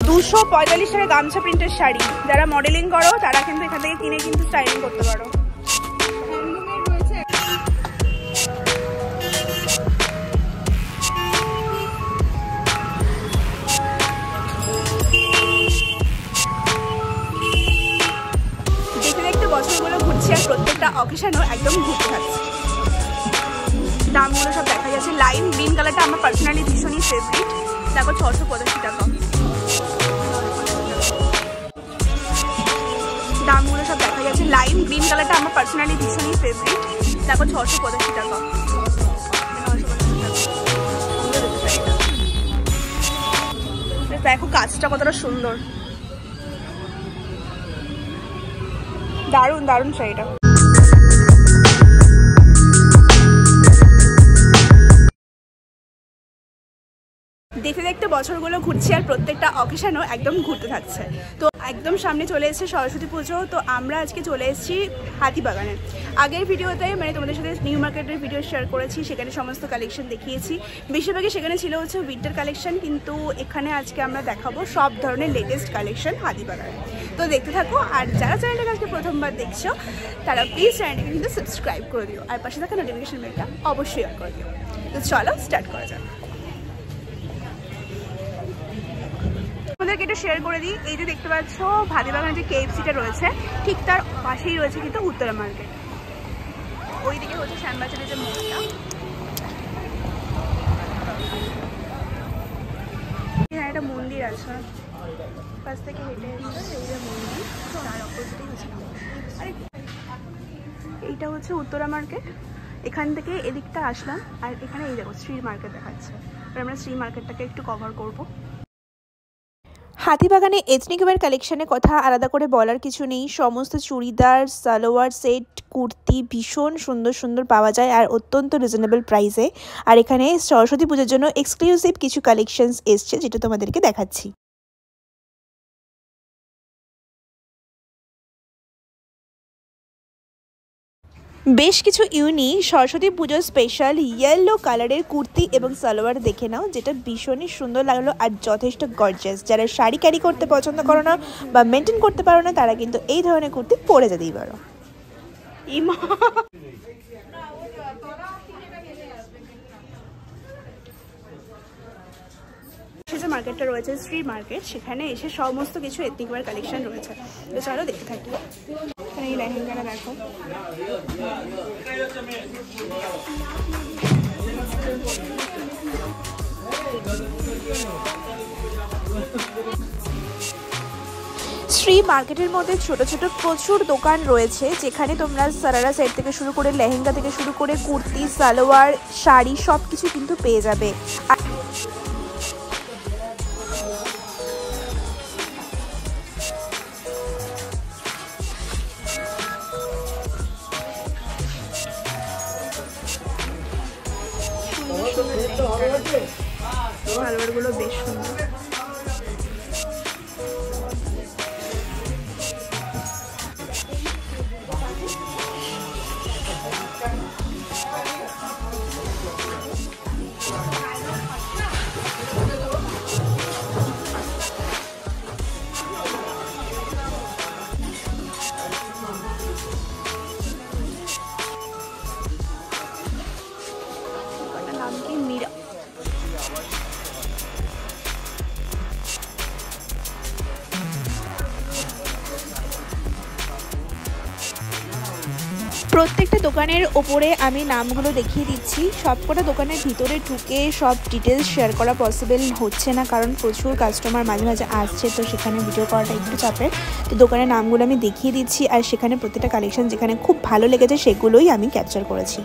245 টাকা গামছা প্রিন্টের শাড়ি। যারা মডেলিং করো তারা কিন্তু এখান থেকে কিনে কিন্তু স্টাইলিং করতে পারো। দেখতে দেখতে বছরগুলো ঘুরছে আর প্রত্যেকটা অকেশনও একদম ঘুরতে থাকছে। দামগুলো সব দেখা যাচ্ছে। লাইম গ্রিন কালারটা আমার পার্সোনালি ভীষণই ফেভারিট। দেখো 685 টাকা। দামগুলো সব দেখা যাচ্ছে। লাইম গ্রিন কালারটা আমার পার্সোনালি ভীষণই ফেভারিট। দেখো 685 টাকা। দেখো কাজটা কতটা সুন্দর, দারুণ দারুণ শাড়িটা। দেখতে দেখতে বছরগুলো ঘুরছে আর প্রত্যেকটা অকেশনও একদম ঘুরতে থাকছে। তো একদম সামনে চলে এসেছে সরস্বতী পুজো। তো আমরা আজকে চলে এসেছি হাতিবাগানে। আগের ভিডিওতে মানে তোমাদের সাথে নিউ মার্কেটের ভিডিও শেয়ার করেছি, সেখানে সমস্ত কালেকশন দেখিয়েছি। বেশিরভাগই সেখানে ছিল হচ্ছে উইন্টার কালেকশন, কিন্তু এখানে আজকে আমরা দেখাবো সব ধরনের লেটেস্ট কালেকশন হাতিবাগানে। তো দেখতে থাকো। আর যারা চ্যানেলটাকে আজকে প্রথমবার দেখছো তারা প্লিজ চ্যানেলটাকে কিন্তু সাবস্ক্রাইব করে দিও, আর পাশে থাকা নোটিফিকেশন বেলটা অবশ্যই অন করে দিও। তো চলো স্টার্ট করা যাক। আপনাদেরকে একটু শেয়ার করে দিই, এই যে দেখতে পাচ্ছ হাতিবাগানে যে KFCটা রয়েছে ঠিক তার পাশেই রয়েছে কিন্তু উত্তরা মার্কেট। ওইদিকে হচ্ছে শ্যামবাজারের যে মোড়টা, এখানে একটা মন্দির আছে, পাশ থেকে হেঁটে এসে এই যে মন্দির, তার অপোজিটেই হচ্ছে আরে এইটা হচ্ছে উত্তরা মার্কেট। এখান থেকে এদিকটা আসলাম আর এখানে এই দেখো শ্রী মার্কেট দেখাচ্ছে। আর আমরা শ্রী মার্কেটটাকে একটু কভার করবো। হাতিবাগানে এথনিক ওয়্যার কালেকশনের কথা আলাদা করে বলার কিছু নেই। সমস্ত চুড়িদার, সালোয়ার সেট, কুর্তি ভীষণ সুন্দর সুন্দর পাওয়া যায় আর অত্যন্ত রিজনেবল প্রাইসে। আর এখানে সরস্বতী পুজোর জন্য এক্সক্লুসিভ কিছু কালেকশনস এসছে, যেটা তোমাদেরকে দেখাচ্ছি। বেশ কিছু ইউনিক সরস্বতী পুজোর স্পেশাল ইয়েলো কালারের কুর্তি এবং সালোয়ার দেখে নাও, যেটা ভীষণই সুন্দর লাগলো আর যথেষ্ট গর্জিয়াস। যারা শাড়ি ক্যারি করতে পছন্দ করো না বা মেনটেন করতে পারো না তারা কিন্তু এই ধরনের কুর্তি পরে যেতেই পারো। যে মার্কেটটা রয়েছে শ্রী মার্কেট, সেখানে এসে সমস্ত কিছু এথনিক ওয়্যার কালেকশন রয়েছে। তো চলো দেখতে থাকি। এখানে এই লেহেঙ্গাটা দেখো, শ্রী মার্কেটের মধ্যে ছোট ছোট প্রচুর দোকান রয়েছে, যেখানে তোমরা সারারা সেট থেকে শুরু করে লেহেঙ্গা থেকে শুরু করে কুর্তি, সালোয়ার, শাড়ি সব কিছু কিন্তু পেয়ে যাবে। সালোয়ারগুলো বেশ সুন্দর। নাম কি মীরা। প্রত্যেকটা দোকানের ওপরে আমি নামগুলো দেখিয়ে দিচ্ছি। সবকটা দোকানের ভিতরে ঢুকে সব ডিটেলস শেয়ার করা পসিবল হচ্ছে না, কারণ প্রচুর কাস্টমার মাঝে মাঝে আসছে, তো সেখানে ভিডিও করাটা একটু চাপের। তো দোকানের নামগুলো আমি দেখিয়ে দিচ্ছি আর সেখানে প্রত্যেকটা কালেকশন যেখানে খুব ভালো লেগেছে সেগুলোই আমি ক্যাপচার করেছি।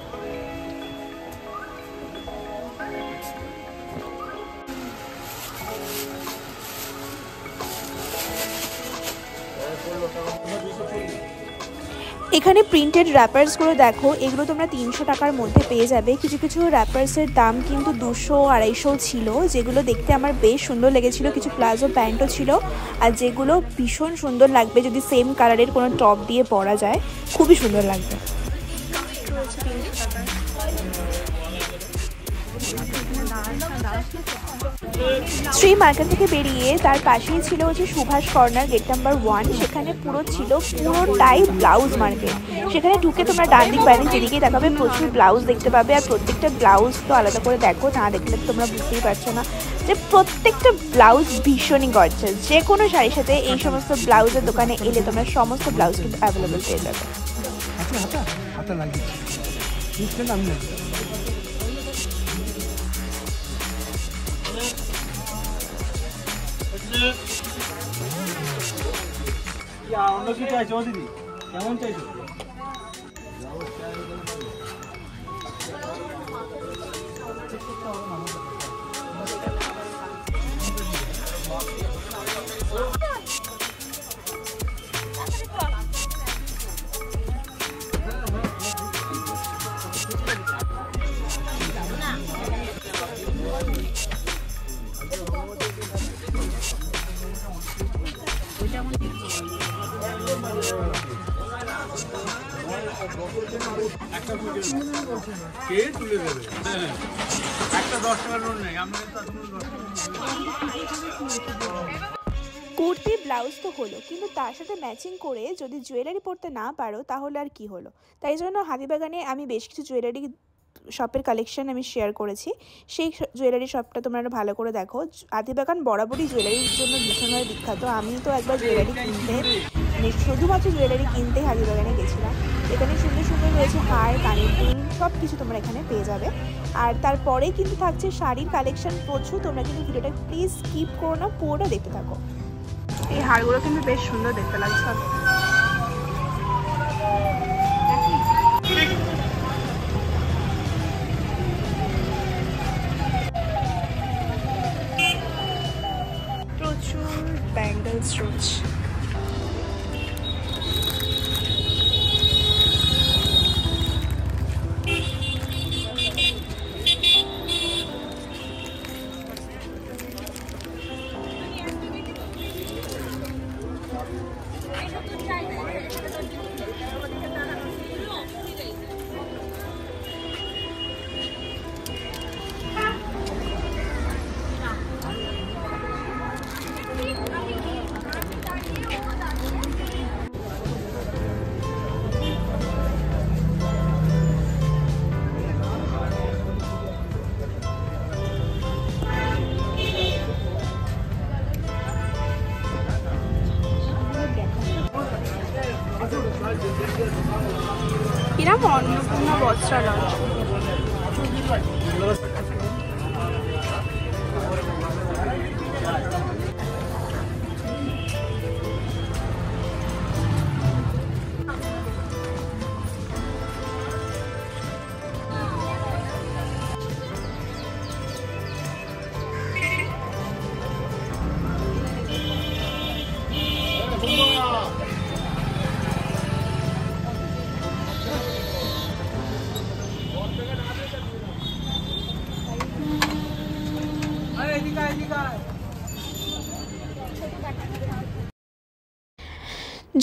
এখানে প্রিন্টেড র্যাপার্সগুলো দেখো, এগুলো তোমরা 300 টাকার মধ্যে পেয়ে যাবে। কিছু কিছু র্যাপার্সের দাম কিন্তু 200-250 ছিল, যেগুলো দেখতে আমার বেশ সুন্দর লেগেছিল। কিছু প্লাজো প্যান্টও ছিল, আর যেগুলো ভীষণ সুন্দর লাগবে যদি সেম কালারের কোনো টপ দিয়ে পরা যায়, খুবই সুন্দর লাগবে। শ্রী মার্কেট থেকে বেরিয়ে তার পাশেই ছিল হচ্ছে সুভাষ কর্নার, গেট নাম্বার 1। সেখানে পুরোটাই ব্লাউজ মার্কেট। সেখানে ঢুকে তোমরা ডান দিক বাই দিক যেদিকেই দেখাবে প্রচুর ব্লাউজ দেখতে পাবে। আর প্রত্যেকটা ব্লাউজ তো আলাদা করে দেখো, না দেখলে তোমরা বুঝতেই পারছো না যে প্রত্যেকটা ব্লাউজ ভীষণই গর্জিয়াস। যে কোনো শাড়ির সাথে এই সমস্ত ব্লাউজের দোকানে এলে তোমরা সমস্ত ব্লাউজ কিন্তু অ্যাভেলেবেল পেয়ে যাবে। অন্য কি চাইছো দিদি? কেমন চাইছো? কে তুলে দেবে? একটা 10 টাকার নোট নেই, আমরা কুর্তি ব্লাউজ তো হলো, কিন্তু তার সাথে ম্যাচিং করে যদি জুয়েলারি পরতে না পারো তাহলে আর কি হলো। তাই জন্য হাতিবাগানে আমি বেশ কিছু জুয়েলারি শপের কালেকশন আমি শেয়ার করেছি। সেই জুয়েলারি শপটা তোমরা ভালো করে দেখো। হাতিবাগান বরাবরই জুয়েলারির জন্য ভীষণভাবে বিখ্যাত। আমি তো একবার জুয়েলারি কিনতে, শুধুমাত্র জুয়েলারি কিনতেই হাতিবাগানে গেছিলাম। এখানে সুন্দর সুন্দর রয়েছে হার, কানের দুল, সব কিছু তোমরা এখানে পেয়ে যাবে। আর তারপরেই কিন্তু থাকছে শাড়ির কালেকশন প্রচুর। তোমরা কিন্তু ভিডিওটা প্লিজ স্কিপ করো না, পুরোটা দেখতে থাকো। এই হারগুলো কিন্তু বেশ সুন্দর দেখতে লাগছে। প্রচুর ব্যাঙ্গলস রয়েছে। কিরম অন্নপূর্ণা বস্ত্রালয়।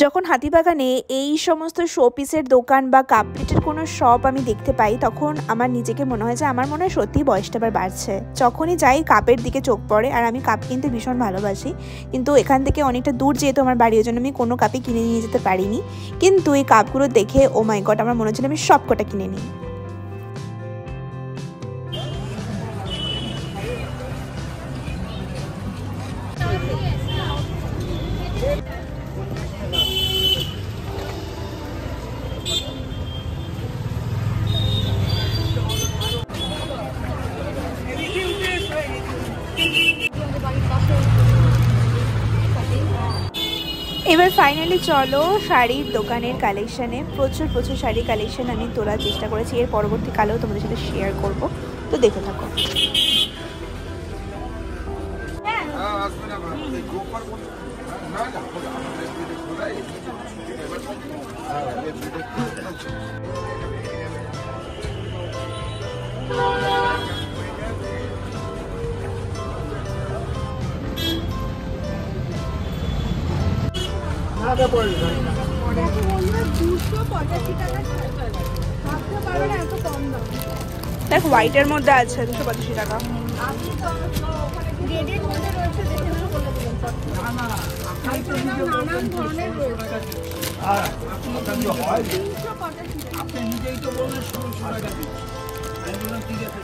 যখন হাতিবাগানে এই সমস্ত শোপিসের দোকান বা কাপ প্লেটের কোনো শপ আমি দেখতে পাই, তখন আমার নিজেকে মনে হয় যে আমার মনে হয় সত্যিই বয়সটা আবার বাড়ছে। যখনই যাই কাপের দিকে চোখ পড়ে। আর আমি কাপ কিনতে ভীষণ ভালোবাসি, কিন্তু এখান থেকে অনেকটা দূর যেহেতু আমার বাড়ি, ওই জন্য আমি কোনো কাপই কিনে নিয়ে যেতে পারিনি। কিন্তু এই কাপগুলো দেখে ও মাই গড, আমার মনে হচ্ছিল আমি সব কটা কিনে নিই। এবার ফাইনালি চলো শাড়ির দোকানের কালেকশানে। প্রচুর শাড়ির কালেকশন আমি তোলার চেষ্টা করেছি, এর পরবর্তীকালেও তোমাদের সাথে শেয়ার করব, তো দেখে থাকো। দেখ হোয়াইটের মধ্যে আছে 285 টাকা। আপনি নিজেই তো বললেন 1600 টাকা পিস। আমি বললাম ঠিক আছে।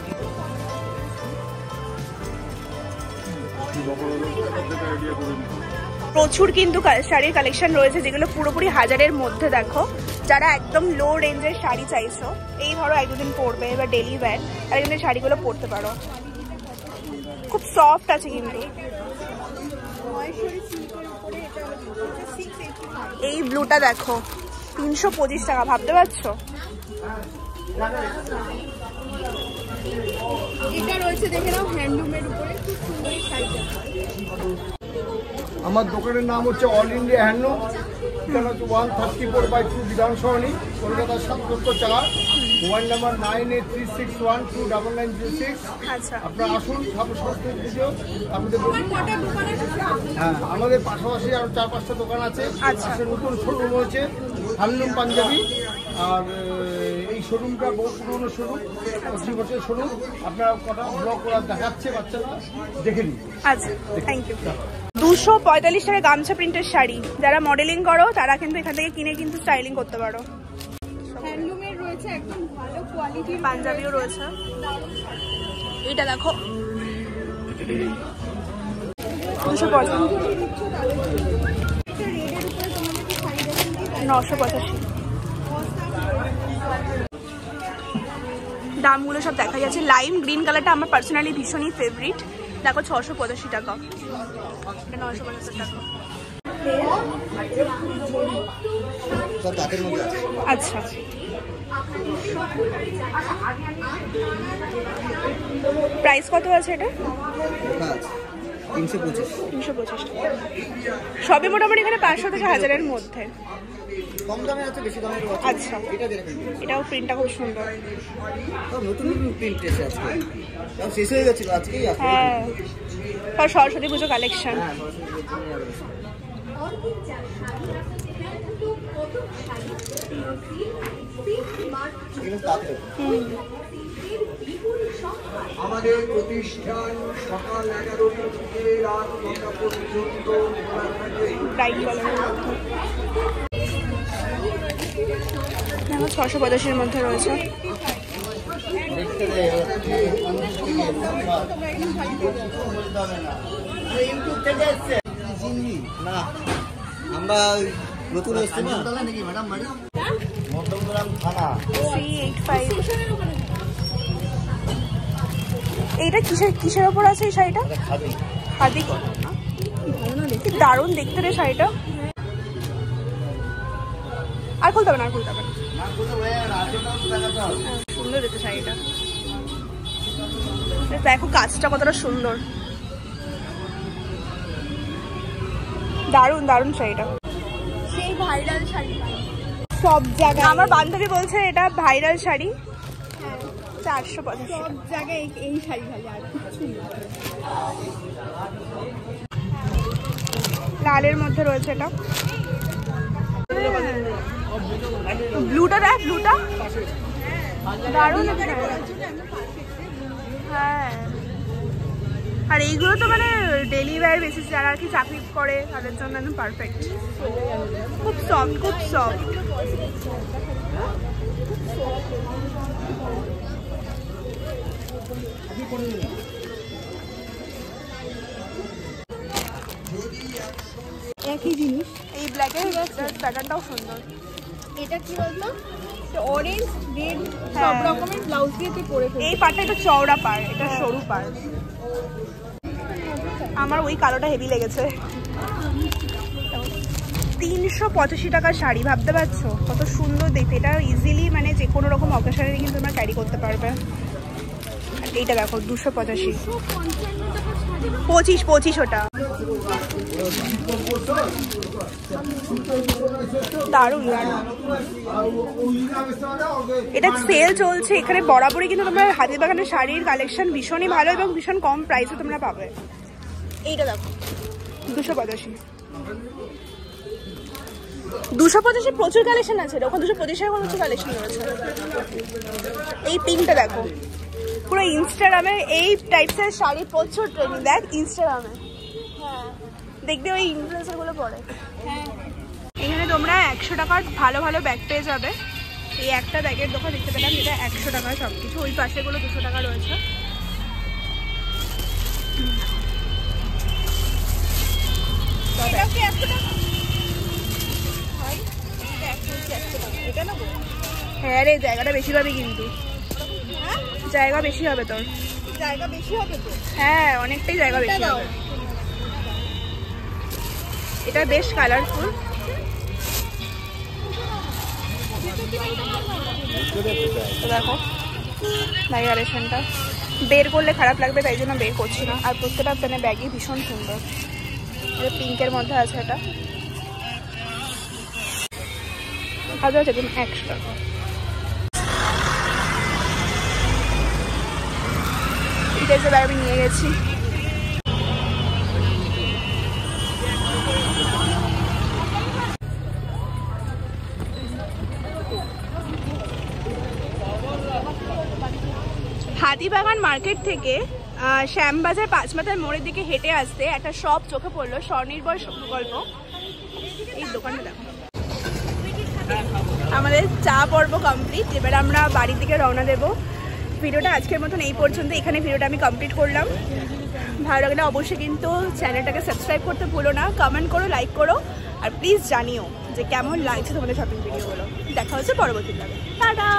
প্রচুর কিন্তু শাড়ির কালেকশন রয়েছে যেগুলো পুরোপুরি হাজারের মধ্যে। দেখো, যারা একদম লো রেঞ্জের শাড়ি চাইছো, এই ধরো এক দুদিন পরবে বা ডেলি ওয়্যার, আর এখানে শাড়িগুলো পরতে পারো। খুব সফট আছে কিন্তু। এই ব্লুটা দেখো, 325 টাকা, ভাবতে পারছো? এটা রয়েছে দেখে নাও, হ্যান্ডলুমের উপরে খুব সুন্দর শাড়িটা। আমার দোকানের নাম হচ্ছে অল ইন্ডিয়া হ্যান্ডলুম, ঠিকানা হচ্ছে 134/2 বিধান সরণি, কলকাতা 774। Mobile number 9836129906। আচ্ছা, আপনারা আসুন, সরস্বতী পুজো আপনাদের বলুন। হ্যাঁ, আমাদের পাশাপাশি আরো 4-5টা দোকান আছে। আচ্ছা। নতুন শোরুম হয়েছে হ্যান্ডলুম পাঞ্জাবি, আর এই শোরুমটা বহু পুরনো শোরুম, 80 বছরের শোরুম। আপনারা কটা ব্লগ করা দেখাচ্ছে, বাচ্চারা দেখে নিন। আচ্ছা, থ্যাংক ইউ। 245 টাকা গামছা প্রিন্টের শাড়ি, যারা মডেলিং করো তারা কিন্তু এখান থেকে কিনে কিন্তু স্টাইলিং করতে পারো। হ্যান্ডলুমের রয়েছে একদম ভালো কোয়ালিটির, পাঞ্জাবিও রয়েছে। এইটা দেখো, 985। দামগুলো সব দেখা যাচ্ছে। লাইম গ্রিন কালারটা আমার পার্সোনালি ভীষণই ফেভারিট। দেখো 685 টাকা, এটা 950 টাকা। আচ্ছা, প্রাইস কত আছে এটা? 325 টাকা। সবে মোটামুটি এখানে 500 থেকে 1000-এর মধ্যে। কম দামে আছে, বেশি দামের আছে। আচ্ছা, এটা দেখুন, এটাও প্রিন্টটা খুব সুন্দর। নতুন প্রিন্ট এসেছে আজকে, তাও শেষ হয়ে গেছিল আজকেই আসছে। হ্যাঁ, আর সরস্বতী পুজো কালেকশন। আমাদের প্রতিষ্ঠান সকাল 11টা থেকে রাত 9টা পর্যন্ত ব্রাইট কালারের মধ্যে। দেখো 685-এর মধ্যে রয়েছে। না, আমরা নতুন এসেছি না নাকি ম্যাডাম? বাড়ি মধ্যমগ্রাম থানা। 385। এইটা কিসের ওপর আছে এই শাড়িটা? খাদি কটন না? কি দারুণ দেখতে রে শাড়িটা। আর খুলতে হবে না, আর খুলতে হবে না। সুন্দর দেখতে শাড়িটা। দেখো কাজটা কতটা সুন্দর, দারুণ দারুণ শাড়িটা। সেই ভাইরাল শাড়ি সব জায়গায়, আমার বান্ধবী বলছে এটা ভাইরাল শাড়ি। 485। সব জায়গায় এই শাড়ি ভালো, আর কিছু না। লালের মধ্যে রয়েছে এটা। ব্লুটা দেখ, ব্লুটা দারুণ। হ্যাঁ, আর এইগুলো তো মানে ডেলি ওয়্যার বেসিস, যারা আর কি চাকরি করে তাদের জন্য একদম পারফেক্ট। খুব সফট, খুব সফট। একই জিনিস। এই ব্ল্যাকের প্যাটার্নটাও সুন্দর। এটা কি বলতো, অরেঞ্জ রেড হ্যাঁ। সব রকমের ব্লাউজ দিয়ে তুই করে ফেলবি। এই পাড়টা একটু চওড়া পাড়, এটা সরু পাড়। আমার ওই কালোটা হেভি লেগেছে। 385 টাকার শাড়ি, ভাবতে পারছো কত সুন্দর দেখতে। এটা ইজিলি মানে যে কোনো রকম অকেশনে কিন্তু তোমরা ক্যারি করতে পারবে। এইটা দেখো 285। 25 ওটা। দারুণ দারুণ। এটা সেল চলছে এখানে বরাবরই, কিন্তু তোমরা হাতিবাগানের শাড়ির কালেকশন ভীষণই ভালো এবং ভীষণ কম প্রাইসে তোমরা পাবে। এইটা দেখো 285। 285 প্রচুর কালেকশন আছে, ওখানে 225 কোনো কিছু কালেকশন রয়েছে। এই পিঙ্কটা দেখো, পুরো ইনস্টাগ্রামে এই টাইপসের শাড়ি প্রচুর ট্রেন্ডিং। দেখ ইনস্টাগ্রামে দেখবে ওই ইনফ্লুয়েন্সারগুলো পরে। এখানে তোমরা 100 টাকার ভালো ভালো ব্যাগ পেয়ে যাবে। এই একটা ব্যাগের দোকান দেখতে পেলাম যেটা 100 টাকা সব কিছু। ওই পাশেগুলো 200 টাকা রয়েছে। হ্যাঁ রে, জায়গাটা বেশি পাবি কিন্তু। জায়গা বেশি হবে তোর। জায়গা বেশি হবে তো? হ্যাঁ, অনেকটাই জায়গা বেশি হবে। এটা বেশ কালারফুল। দেখো ভ্যারিয়েশনটা বের করলে খারাপ লাগবে, তাই জন্য বের করছি না। আর প্রত্যেকটা পেনে ব্যাগই ভীষণ সুন্দর। পিঙ্কের মধ্যে আছে এটা। আদা আছে 100 টাকা। ঠিক আছে, ব্যাগ আমি নিয়ে গেছি। হাতিবাগান মার্কেট থেকে শ্যামবাজার 5 মাথার মোড়ের দিকে হেঁটে আসতে একটা শপ চোখে পড়লো, স্বনির্ভর প্রকল্প। এই দোকানটা দেখো। আমাদের চা পর্ব কমপ্লিট। এবার আমরা বাড়ির দিকে রওনা দেবো। ভিডিওটা আজকের মতন এই পর্যন্ত। এখানে ভিডিওটা আমি কমপ্লিট করলাম। ভালো লাগলে অবশ্যই কিন্তু চ্যানেলটাকে সাবস্ক্রাইব করতে ভুলো না। কমেন্ট করো, লাইক করো, আর প্লিজ জানিও যে কেমন লাগছে তোমাদের শপিং ভিডিওগুলো। দেখা হচ্ছে পরবর্তী ভিডিওতে। টাটা।